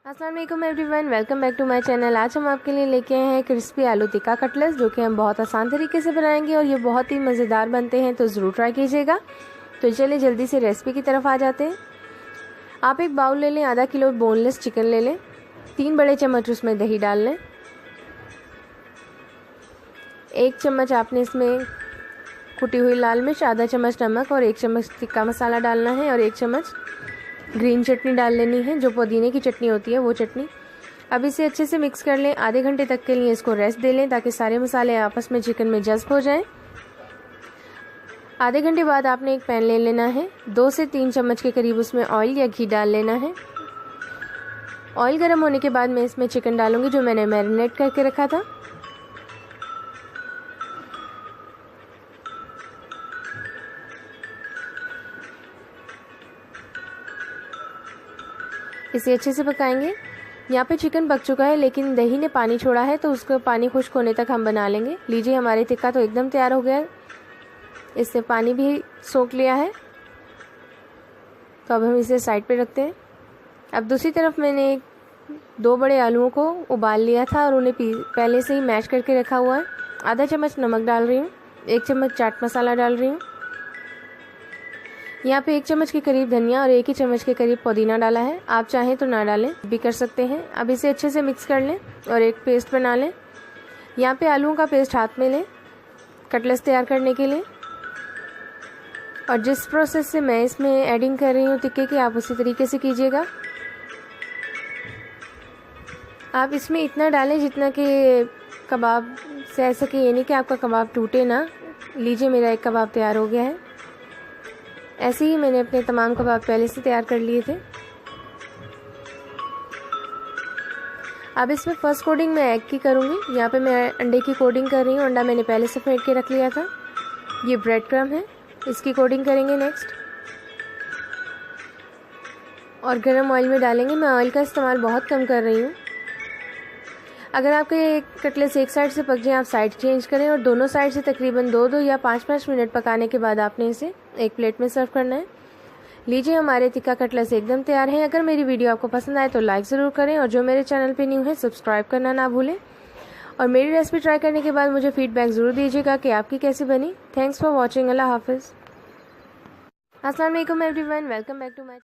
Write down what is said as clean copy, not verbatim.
अस्सलाम वालेकुम everyone, welcome back to my channel. आज हम आपके लिए लेके आए हैं क्रिस्पी आलू टिक्का कटलेट्स, जो कि हम बहुत आसान तरीके से बनाएंगे और ये बहुत ही मज़ेदार बनते हैं, तो ज़रूर ट्राई कीजिएगा। तो चलिए जल्दी से रेसिपी की तरफ आ जाते हैं। आप एक बाउल ले लें, आधा किलो बोनलेस चिकन ले लें, 3 बड़े चम्मच उसमें दही डाल लें, 1 चम्मच आपने इसमें कुटी हुई लाल मिर्च, आधा चम्मच नमक और 1 चम्मच टिक्का मसाला डालना है और 1 चम्मच ग्रीन चटनी डाल लेनी है, जो पुदीने की चटनी होती है वो चटनी। अब इसे अच्छे से मिक्स कर लें। आधे घंटे तक के लिए इसको रेस्ट दे लें ताकि सारे मसाले आपस में चिकन में जज़्ब हो जाएं। आधे घंटे बाद आपने एक पैन ले लेना है, 2 से 3 चम्मच के करीब उसमें ऑयल या घी डाल लेना है। ऑयल गर्म होने के बाद मैं इसमें चिकन डालूंगी जो मैंने मैरिनेट करके रखा था। इसे अच्छे से पकाएंगे। यहाँ पे चिकन पक चुका है लेकिन दही ने पानी छोड़ा है, तो उसको पानी खुश्क होने तक हम बना लेंगे। लीजिए, हमारे टिक्का तो एकदम तैयार हो गया है, इससे पानी भी सोख लिया है। तो अब हम इसे साइड पे रखते हैं। अब दूसरी तरफ मैंने 2 बड़े आलूओं को उबाल लिया था और उन्हें पहले से ही मैश करके रखा हुआ है। आधा चम्मच नमक डाल रही हूँ, 1 चम्मच चाट मसाला डाल रही हूँ। यहाँ पे 1 चम्मच के करीब धनिया और 1 ही चम्मच के करीब पुदीना डाला है। आप चाहें तो ना डालें भी कर सकते हैं। अब इसे अच्छे से मिक्स कर लें और एक पेस्ट बना लें। यहाँ पे आलूओं का पेस्ट हाथ में लें कटलेट्स तैयार करने के लिए। और जिस प्रोसेस से मैं इसमें एडिंग कर रही हूँ टिक्के की, आप उसी तरीके से कीजिएगा। आप इसमें इतना डालें जितना कि कबाब सह सके, ये नहीं कि आपका कबाब टूटे ना। लीजिए, मेरा एक कबाब तैयार हो गया है। ऐसे ही मैंने अपने तमाम कबाब पहले से तैयार कर लिए थे। अब इसमें फर्स्ट कोटिंग मैं एग की करूँगी। यहाँ पे मैं अंडे की कोटिंग कर रही हूँ। अंडा मैंने पहले से फेंट के रख लिया था। ये ब्रेड क्रम्ब है, इसकी कोटिंग करेंगे नेक्स्ट। और गरम ऑयल में डालेंगे। मैं ऑयल का इस्तेमाल बहुत कम कर रही हूँ। अगर आपके कटलेट्स एक साइड से पक जाए, आप साइड चेंज करें और दोनों साइड से तकरीबन 2 या 5 मिनट पकाने के बाद आपने इसे एक प्लेट में सर्व करना है। लीजिए, हमारे टिक्का कटलेट्स एकदम तैयार हैं। अगर मेरी वीडियो आपको पसंद आए तो लाइक ज़रूर करें और जो मेरे चैनल पे न्यू है सब्सक्राइब करना ना भूलें। और मेरी रेसिपी ट्राई करने के बाद मुझे फीडबैक ज़रूर दीजिएगा कि आपकी कैसी बनी। Thanks for watching. अल्लाह हाफिज़। अस्सलाम वालेकुम everyone, welcome back to my